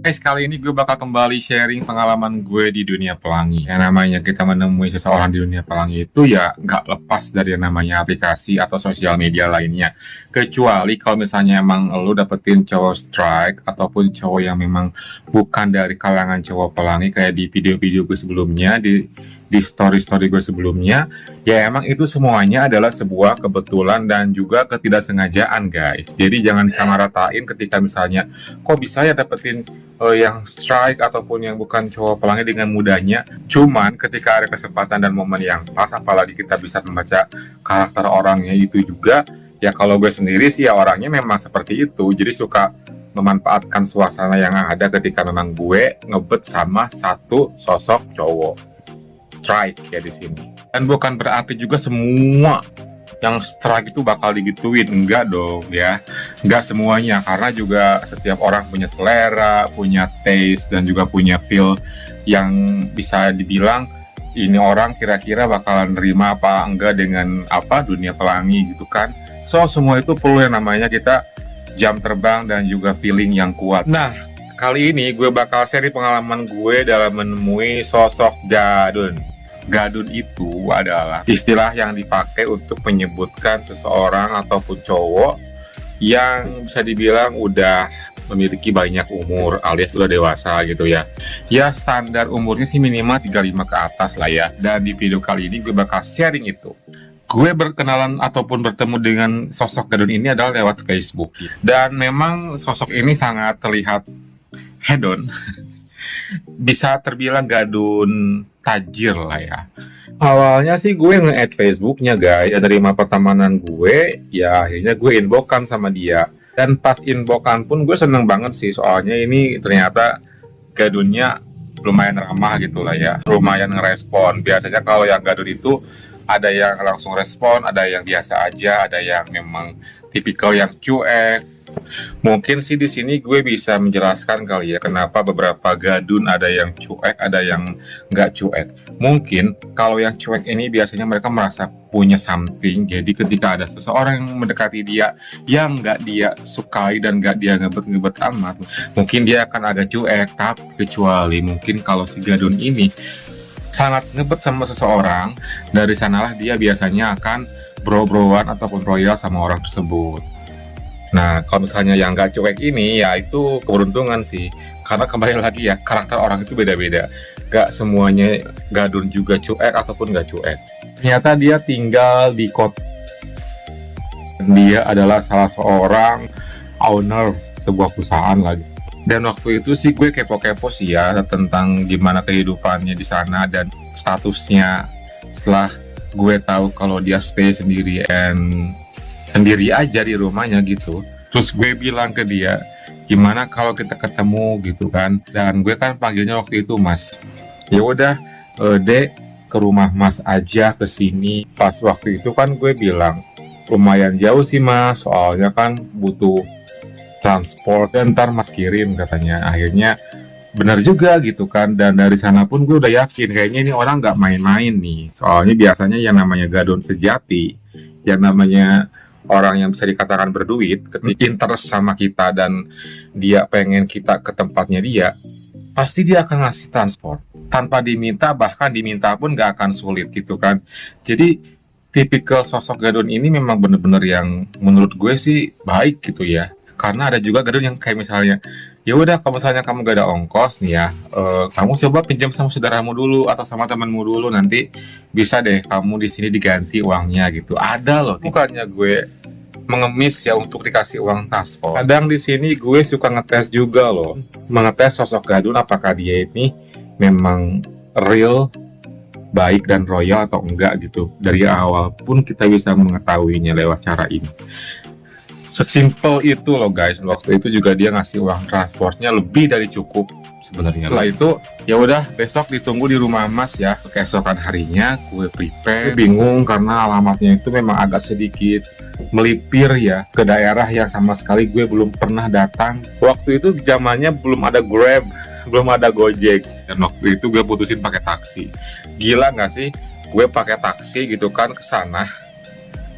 Guys, kali ini gue bakal kembali sharing pengalaman gue di dunia pelangi. Yang namanya kita menemui seseorang di dunia pelangi itu ya nggak lepas dari yang namanya aplikasi atau sosial media lainnya. Kecuali kalau misalnya emang lo dapetin cowok strike ataupun cowok yang memang bukan dari kalangan cowok pelangi kayak di video-video gue sebelumnya, di story-story gue sebelumnya, ya emang itu semuanya adalah sebuah kebetulan dan juga ketidaksengajaan guys. Jadi jangan disamaratain ketika misalnya kok bisa ya dapetin yang strike ataupun yang bukan cowok pelangi dengan mudahnya. Cuman ketika ada kesempatan dan momen yang pas, apalagi kita bisa membaca karakter orangnya itu juga, ya kalau gue sendiri sih ya orangnya memang seperti itu. Jadi suka memanfaatkan suasana yang ada ketika memang gue ngebet sama satu sosok cowok strike ya di sini. Dan bukan berarti juga semua yang strike itu bakal digituin, enggak dong ya, enggak semuanya, karena juga setiap orang punya selera, punya taste, dan juga punya feel yang bisa dibilang ini orang kira-kira bakalan nerima apa enggak dengan apa dunia pelangi gitu kan. So semua itu perlu yang namanya kita jam terbang dan juga feeling yang kuat. Nah, kali ini gue bakal share pengalaman gue dalam menemui sosok Gadun. Gadun itu adalah istilah yang dipakai untuk menyebutkan seseorang ataupun cowok yang bisa dibilang udah memiliki banyak umur alias udah dewasa gitu ya. Ya standar umurnya sih minimal 35 ke atas lah ya. Dan di video kali ini gue bakal sharing itu. Gue berkenalan ataupun bertemu dengan sosok Gadun ini adalah lewat Facebook. Dan memang sosok ini sangat terlihat hedon. Bisa terbilang Gadun tajir lah ya. Awalnya sih gue nge-add Facebooknya guys, ya terima pertemanan gue, ya akhirnya gue inboxan sama dia. Dan pas inboxan pun gue seneng banget sih, soalnya ini ternyata Gadunnya lumayan ramah gitu lah ya, lumayan ngerespon. Biasanya kalau yang Gadun itu ada yang langsung respon, ada yang biasa aja, ada yang memang tipikal yang cuek. Mungkin sih di sini gue bisa menjelaskan kali ya kenapa beberapa Gadun ada yang cuek, ada yang nggak cuek. Mungkin kalau yang cuek ini biasanya mereka merasa punya something. Jadi ketika ada seseorang yang mendekati dia yang nggak dia sukai dan nggak dia ngebet-ngebet amat, mungkin dia akan agak cuek. Tapi kecuali mungkin kalau si Gadun ini sangat ngebet sama seseorang, dari sanalah dia biasanya akan bro-broan ataupun royal sama orang tersebut. Nah, kalau misalnya yang nggak cuek ini, ya itu keberuntungan sih. Karena kembali lagi ya, karakter orang itu beda-beda. Nggak semuanya Gadun juga cuek ataupun nggak cuek. Ternyata dia tinggal di kota. Dia adalah salah seorang owner sebuah perusahaan lagi. Dan waktu itu sih gue kepo-kepo sih ya tentang gimana kehidupannya di sana dan statusnya. Setelah gue tahu kalau dia stay sendiri aja di rumahnya gitu. Terus gue bilang ke dia, gimana kalau kita ketemu gitu kan. Dan gue kan panggilnya waktu itu Mas. Ya udah, Dek, ke rumah Mas aja ke sini. Pas waktu itu kan gue bilang, lumayan jauh sih Mas, soalnya kan butuh transport dan ntar Mas kirim katanya. Akhirnya benar juga gitu kan. Dan dari sana pun gue udah yakin kayaknya ini orang nggak main-main nih. Soalnya biasanya yang namanya Gadun sejati, yang namanya orang yang bisa dikatakan berduit, ketika interest sama kita dan dia pengen kita ke tempatnya dia, pasti dia akan ngasih transport tanpa diminta, bahkan diminta pun gak akan sulit gitu kan. Jadi tipikal sosok Gadun ini memang bener-bener yang menurut gue sih baik gitu ya. Karena ada juga Gadun yang kayak misalnya, ya udah kalau misalnya kamu gak ada ongkos nih ya, kamu coba pinjam sama saudaramu dulu atau sama temanmu dulu, nanti bisa deh kamu di sini diganti uangnya gitu. Ada loh, bukannya gue mengemis ya untuk dikasih uang transport. Kadang di sini gue suka ngetes juga loh, mengetes sosok Gadun apakah dia ini memang real, baik dan royal atau enggak gitu. Dari awal pun kita bisa mengetahuinya lewat cara ini. Sesimpel itu loh guys. Waktu itu juga dia ngasih uang transportnya lebih dari cukup sebenarnya. Setelah itu ya udah besok ditunggu di rumah Mas ya. Keesokan harinya gue prepare. Bingung karena alamatnya itu memang agak sedikit melipir ya ke daerah yang sama sekali gue belum pernah datang. Waktu itu zamannya belum ada Grab, belum ada Gojek. Dan waktu itu gue putusin pakai taksi. Gila nggak sih? Gue pakai taksi gitu kan ke sana.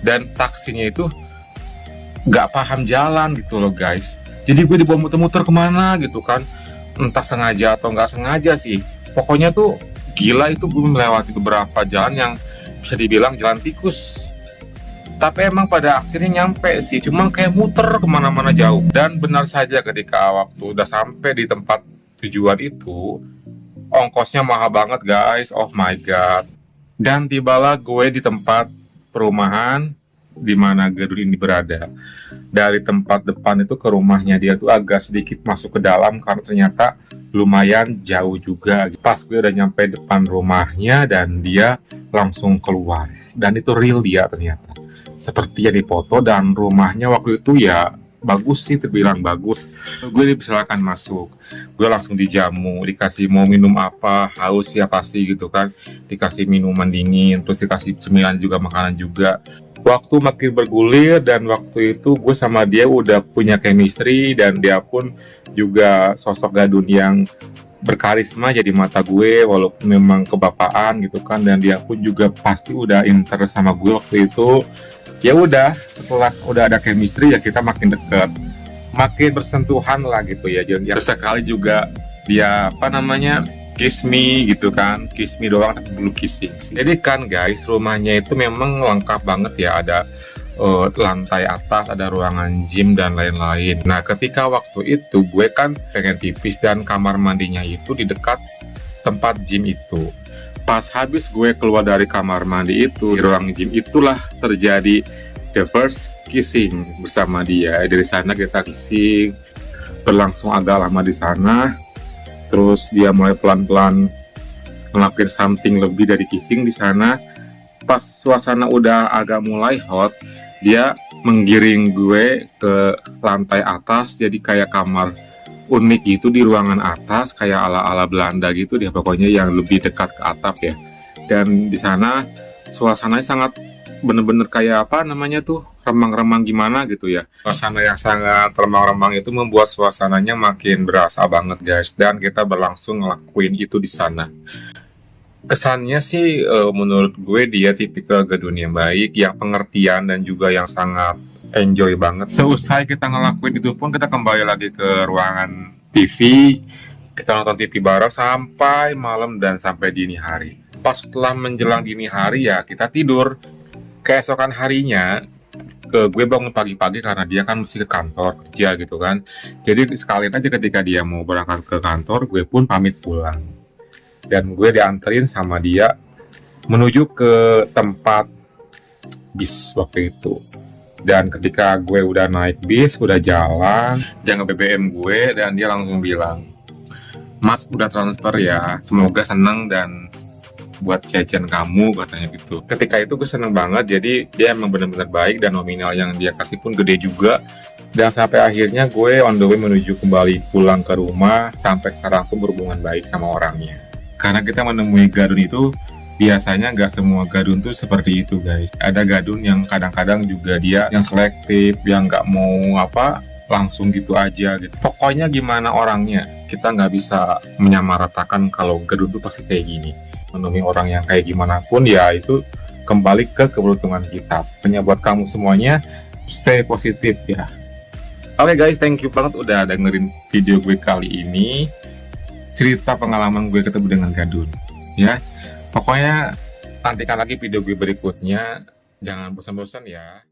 Dan taksinya itu nggak paham jalan gitu loh guys. Jadi gue dibawa muter-muter kemana gitu kan. entah sengaja atau nggak sengaja sih. Pokoknya tuh gila, itu gue melewati beberapa jalan yang bisa dibilang jalan tikus. Tapi emang pada akhirnya nyampe sih, cuma kayak muter kemana-mana jauh. Dan benar saja ketika waktu udah sampai di tempat tujuan itu, ongkosnya mahal banget guys, oh my god. Dan tibalah gue di tempat perumahan di mana gedung ini berada. Dari tempat depan itu ke rumahnya dia tuh agak sedikit masuk ke dalam karena ternyata lumayan jauh juga. Pas gue udah nyampe depan rumahnya dan dia langsung keluar. Dan itu real dia ternyata. Seperti yang dipoto, dan rumahnya waktu itu ya bagus sih, terbilang bagus. Gue dipersilakan masuk, gue langsung dijamu, dikasih mau minum apa, haus ya pasti gitu kan, dikasih minuman dingin, terus dikasih cemilan juga, makanan juga. Waktu makin bergulir dan waktu itu gue sama dia udah punya chemistry, dan dia pun juga sosok gadun yang berkarisma jadi mata gue walaupun memang kebapaan gitu kan, dan dia pun juga pasti udah interest sama gue waktu itu. Ya udah, setelah udah ada chemistry ya kita makin deket, makin bersentuhan lah gitu ya. Jadi sekali juga dia apa namanya kiss me gitu kan, kiss me doang tapi belum kissing sih. Jadi kan guys, rumahnya itu memang lengkap banget ya, ada lantai atas, ada ruangan gym dan lain-lain. Nah ketika waktu itu gue kan pengen pipis dan kamar mandinya itu di dekat tempat gym itu. Pas habis gue keluar dari kamar mandi itu, di ruang gym itulah terjadi the first kissing bersama dia. Dari sana kita kissing, berlangsung agak lama di sana. Terus dia mulai pelan-pelan ngelakuin something lebih dari kissing di sana. Pas suasana udah agak mulai hot, dia menggiring gue ke lantai atas, jadi kayak kamar unik gitu di ruangan atas, kayak ala-ala Belanda gitu dia, pokoknya yang lebih dekat ke atap ya. Dan di sana suasananya sangat bener-bener kayak apa namanya tuh, remang-remang gimana gitu ya. Suasana yang sangat remang-remang itu membuat suasananya makin berasa banget guys, dan kita berlangsung ngelakuin itu di sana. Kesannya sih menurut gue dia tipikal gadun yang baik, yang pengertian, dan juga yang sangat enjoy banget. Seusai kita ngelakuin itu pun kita kembali lagi ke ruangan TV, kita nonton TV bareng sampai malam dan sampai dini hari. Pas setelah menjelang dini hari ya kita tidur. Keesokan harinya gue bangun pagi-pagi karena dia kan mesti ke kantor kerja gitu kan. Jadi sekalian aja ketika dia mau berangkat ke kantor, gue pun pamit pulang. Dan gue dianterin sama dia menuju ke tempat bis waktu itu. Dan ketika gue udah naik bis, udah jalan, dia nge-BBM gue dan dia langsung bilang, "Mas udah transfer ya, semoga seneng dan buat jajan kamu," katanya gitu. Ketika itu gue seneng banget, jadi dia emang bener-bener baik dan nominal yang dia kasih pun gede juga. Dan sampai akhirnya gue on the way menuju kembali pulang ke rumah, sampai sekarang pun berhubungan baik sama orangnya. Karena kita menemui gadun itu, biasanya nggak semua gadun tuh seperti itu guys. Ada gadun yang kadang-kadang juga dia yang selektif, yang nggak mau apa langsung gitu aja gitu. Pokoknya gimana orangnya, kita nggak bisa menyamaratakan kalau gadun tuh pasti kayak gini. Menemui orang yang kayak gimana pun ya itu kembali ke keberuntungan kita. Pokoknya buat kamu semuanya, stay positif ya. Oke guys, thank you banget udah dengerin video gue kali ini. Cerita pengalaman gue ketemu dengan gadun ya. Pokoknya nantikan lagi video gue berikutnya. Jangan bosan-bosan ya.